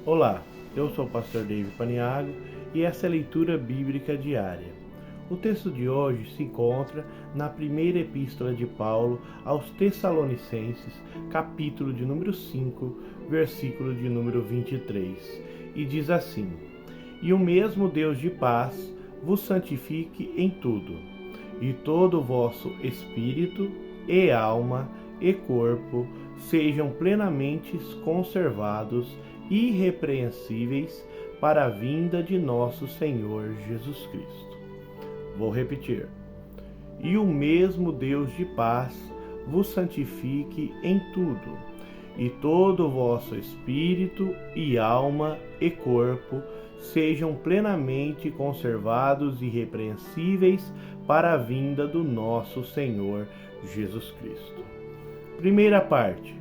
Olá, eu sou o pastor David Paniago e essa é a leitura bíblica diária. O texto de hoje se encontra na primeira epístola de Paulo aos Tessalonicenses, capítulo de número 5, versículo de número 23, e diz assim: E o mesmo Deus de paz vos santifique em tudo, e todo o vosso espírito e alma e corpo sejam plenamente conservados irrepreensíveis para a vinda de nosso Senhor Jesus Cristo. Vou repetir. E o mesmo Deus de paz vos santifique em tudo, e todo o vosso espírito e alma e corpo sejam plenamente conservados irrepreensíveis para a vinda do nosso Senhor Jesus Cristo. Primeira parte.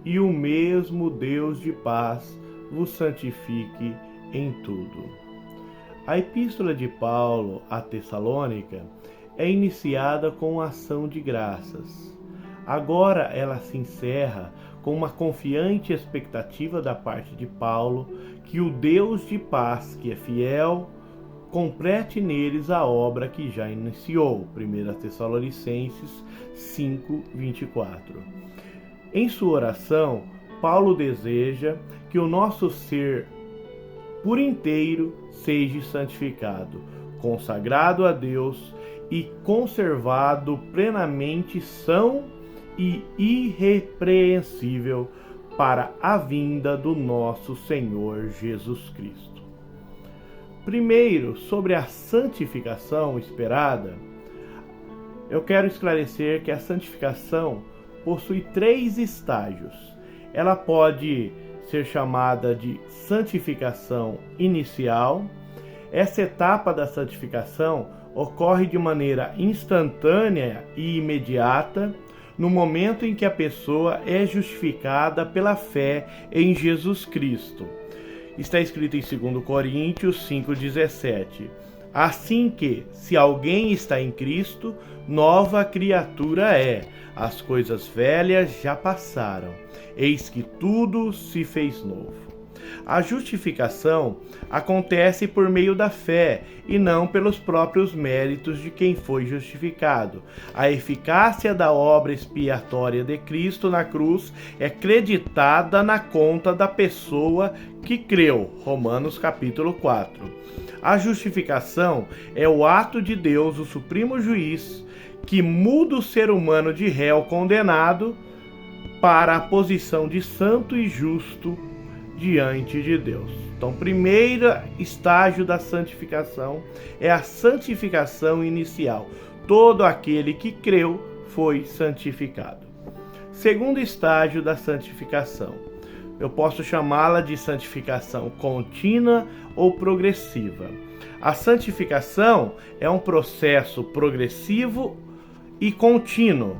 E o mesmo Deus de paz vos santifique em tudo. A epístola de Paulo à Tessalônica é iniciada com ação de graças. Agora ela se encerra com uma confiante expectativa da parte de Paulo que o Deus de paz, que é fiel, complete neles a obra que já iniciou. 1 Tessalonicenses 5:24. Em sua oração, Paulo deseja que o nosso ser por inteiro seja santificado, consagrado a Deus e conservado plenamente são e irrepreensível para a vinda do nosso Senhor Jesus Cristo. Primeiro, sobre a santificação esperada, eu quero esclarecer que a santificação possui 3 estágios. Ela pode ser chamada de santificação inicial. Essa etapa da santificação ocorre de maneira instantânea e imediata, no momento em que a pessoa é justificada pela fé em Jesus Cristo. Está escrito em 2 Coríntios 5,17. Assim que, se alguém está em Cristo, nova criatura é. As coisas velhas já passaram, eis que tudo se fez novo. A justificação acontece por meio da fé e não pelos próprios méritos de quem foi justificado. A eficácia da obra expiatória de Cristo na cruz é creditada na conta da pessoa que creu. Romanos capítulo 4. A justificação é o ato de Deus, o supremo juiz, que muda o ser humano de réu condenado para a posição de santo e justo diante de Deus. Então, primeiro estágio da santificação é a santificação inicial. Todo aquele que creu foi santificado. Segundo estágio da santificação, eu posso chamá-la de santificação contínua ou progressiva. A santificação é um processo progressivo e contínuo.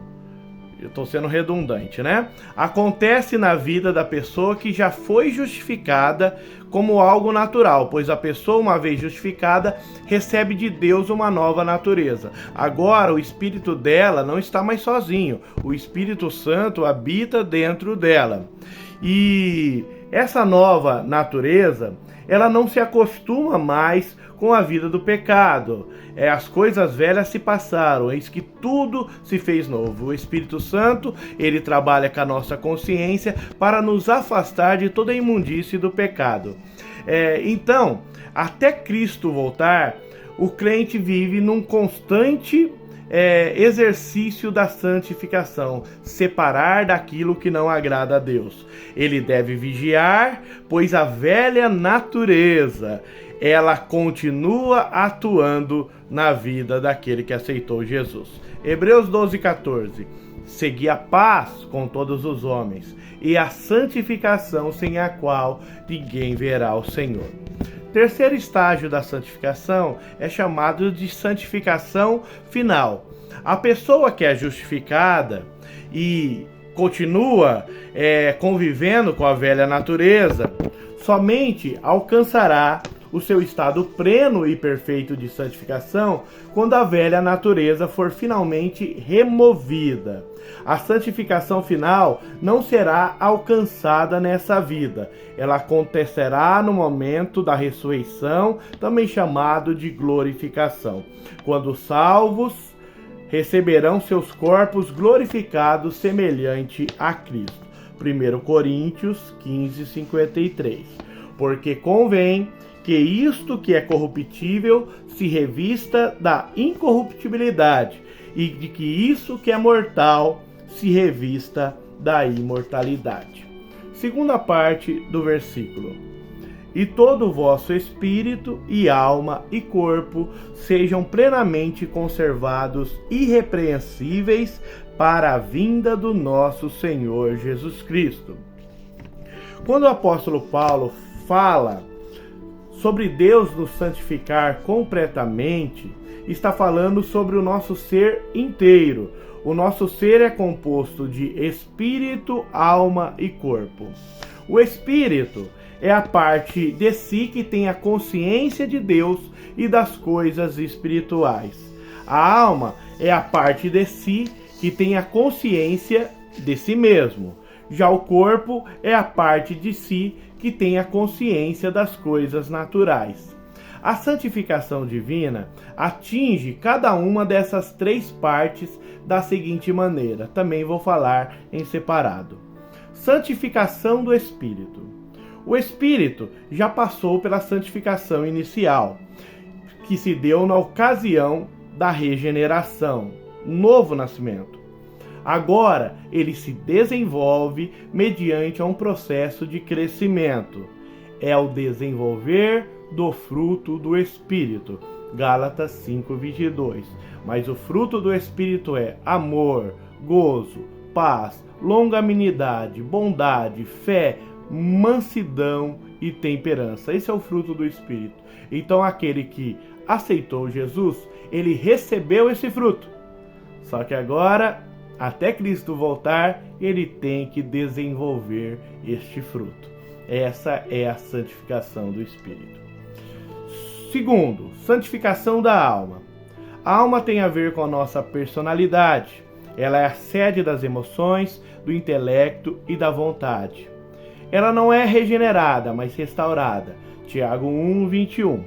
Eu estou sendo redundante, né? Acontece na vida da pessoa que já foi justificada como algo natural, pois a pessoa, uma vez justificada, recebe de Deus uma nova natureza. Agora, o espírito dela não está mais sozinho. O Espírito Santo habita dentro dela. E essa nova natureza, ela não se acostuma mais com a vida do pecado. As coisas velhas se passaram, eis que tudo se fez novo. O Espírito Santo, ele trabalha com a nossa consciência para nos afastar de toda a imundície do pecado. Então, até Cristo voltar, o crente vive num constante exercício da santificação, separar daquilo que não agrada a Deus. Ele deve vigiar, pois a velha natureza, ela continua atuando na vida daquele que aceitou Jesus. Hebreus 12:14. Segui a paz com todos os homens e a santificação sem a qual ninguém verá o Senhor. Terceiro estágio da santificação é chamado de santificação final. A pessoa que é justificada e continua convivendo com a velha natureza, somente alcançará o seu estado pleno e perfeito de santificação quando a velha natureza for finalmente removida. A santificação final não será alcançada nessa vida. Ela acontecerá no momento da ressurreição, também chamado de glorificação, quando os salvos receberão seus corpos glorificados semelhante a Cristo. 1 Coríntios 15, 53. Porque convém que isto que é corruptível se revista da incorruptibilidade, e de que isso que é mortal se revista da imortalidade. Segunda parte do versículo. E todo o vosso espírito e alma e corpo sejam plenamente conservados irrepreensíveis para a vinda do nosso Senhor Jesus Cristo. Quando o apóstolo Paulo fala sobre Deus nos santificar completamente, está falando sobre o nosso ser inteiro. O nosso ser é composto de espírito, alma e corpo. O espírito é a parte de si que tem a consciência de Deus e das coisas espirituais. A alma é a parte de si que tem a consciência de si mesmo. Já o corpo é a parte de si que tem a consciência das coisas naturais. A santificação divina atinge cada uma dessas três partes da seguinte maneira. Também vou falar em separado. Santificação do Espírito. O Espírito já passou pela santificação inicial, que se deu na ocasião da regeneração, novo nascimento. Agora, ele se desenvolve mediante um processo de crescimento. É o desenvolver do fruto do Espírito. Gálatas 5:22. Mas o fruto do Espírito é amor, gozo, paz, longanimidade, bondade, fé, mansidão e temperança. Esse é o fruto do Espírito. Então aquele que aceitou Jesus, ele recebeu esse fruto. Só que agora, até Cristo voltar, ele tem que desenvolver este fruto. Essa é a santificação do Espírito. Segundo, santificação da alma. A alma tem a ver com a nossa personalidade. Ela é a sede das emoções, do intelecto e da vontade. Ela não é regenerada, mas restaurada. Tiago 1:21.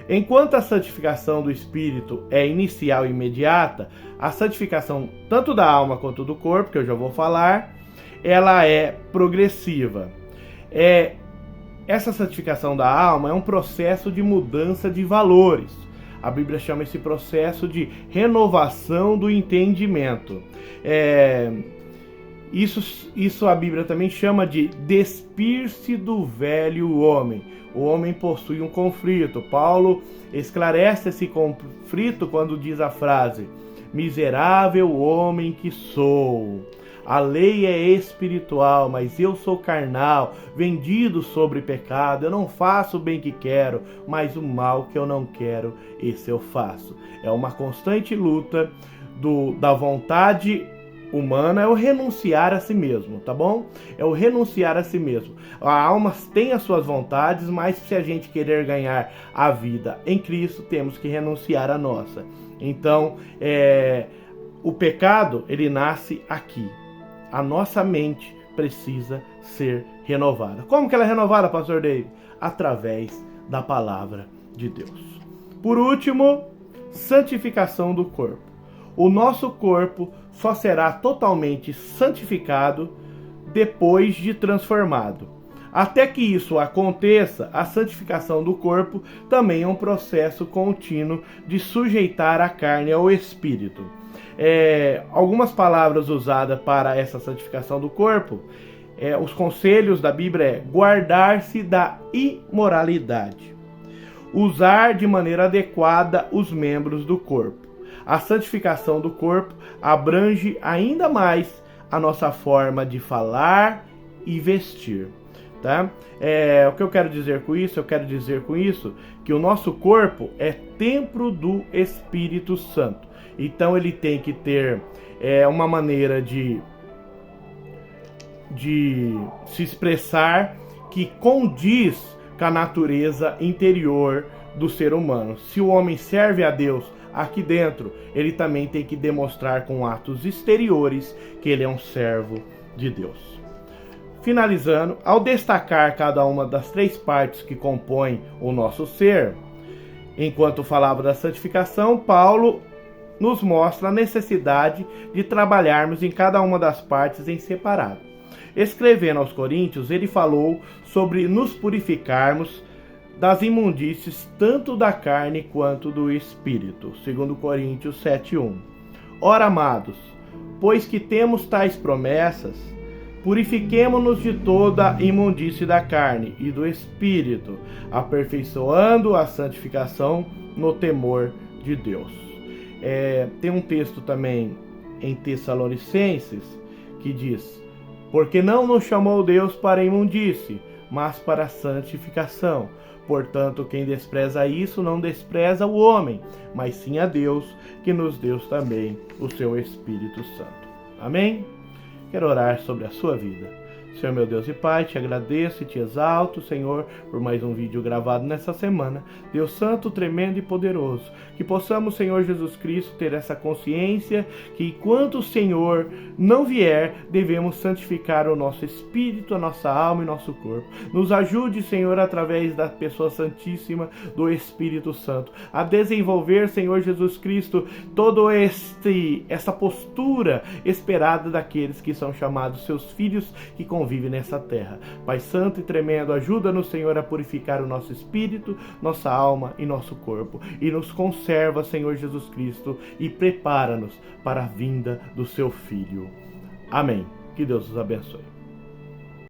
Enquanto a santificação do Espírito é inicial e imediata, a santificação tanto da alma quanto do corpo, que eu já vou falar, ela é progressiva. Essa santificação da alma é um processo de mudança de valores. A Bíblia chama esse processo de renovação do entendimento. Isso a Bíblia também chama de despir-se do velho homem. O homem possui um conflito. Paulo esclarece esse conflito quando diz a frase: miserável homem que sou. A lei é espiritual, mas eu sou carnal, vendido sobre pecado. Eu não faço o bem que quero, mas o mal que eu não quero, esse eu faço. É uma constante luta da vontade humana, é o renunciar a si mesmo, tá bom? É o renunciar a si mesmo. A alma tem as suas vontades, mas se a gente querer ganhar a vida em Cristo, temos que renunciar a nossa. Então, o pecado, ele nasce aqui. A nossa mente precisa ser renovada. Como que ela é renovada, pastor David? Através da palavra de Deus. Por último, santificação do corpo. O nosso corpo só será totalmente santificado depois de transformado. Até que isso aconteça, a santificação do corpo também é um processo contínuo de sujeitar a carne ao espírito. Algumas palavras usadas para essa santificação do corpo, os conselhos da Bíblia é guardar-se da imoralidade, usar de maneira adequada os membros do corpo. A santificação do corpo abrange ainda mais a nossa forma de falar e vestir. Tá? O que eu quero dizer com isso? Eu quero dizer com isso que o nosso corpo é templo do Espírito Santo. Então ele tem que ter uma maneira de se expressar que condiz com a natureza interior do ser humano. Se o homem serve a Deus aqui dentro, ele também tem que demonstrar com atos exteriores que ele é um servo de Deus. Finalizando, ao destacar cada uma das 3 partes que compõem o nosso ser, enquanto falava da santificação, Paulo nos mostra a necessidade de trabalharmos em cada uma das partes em separado. Escrevendo aos Coríntios, ele falou sobre nos purificarmos das imundícies tanto da carne quanto do espírito, segundo Coríntios 7:1. Ora, amados, pois que temos tais promessas, purifiquemo-nos de toda imundície da carne e do espírito, aperfeiçoando a santificação no temor de Deus. Tem um texto também em Tessalonicenses que diz: porque não nos chamou Deus para a imundície, mas para a santificação. Portanto, quem despreza isso não despreza o homem, mas sim a Deus, que nos deu também o seu Espírito Santo. Amém? Quero orar sobre a sua vida. Senhor meu Deus e Pai, te agradeço e te exalto, Senhor, por mais um vídeo gravado nessa semana. Deus Santo, tremendo e poderoso, que possamos, Senhor Jesus Cristo, ter essa consciência que enquanto o Senhor não vier, devemos santificar o nosso espírito, a nossa alma e nosso corpo. Nos ajude, Senhor, através da pessoa santíssima do Espírito Santo, a desenvolver, Senhor Jesus Cristo, toda essa postura esperada daqueles que são chamados seus filhos, que convive nessa terra. Pai Santo e tremendo, ajuda-nos, Senhor, a purificar o nosso espírito, nossa alma e nosso corpo. E nos conserva, Senhor Jesus Cristo, e prepara-nos para a vinda do seu Filho. Amém. Que Deus os abençoe.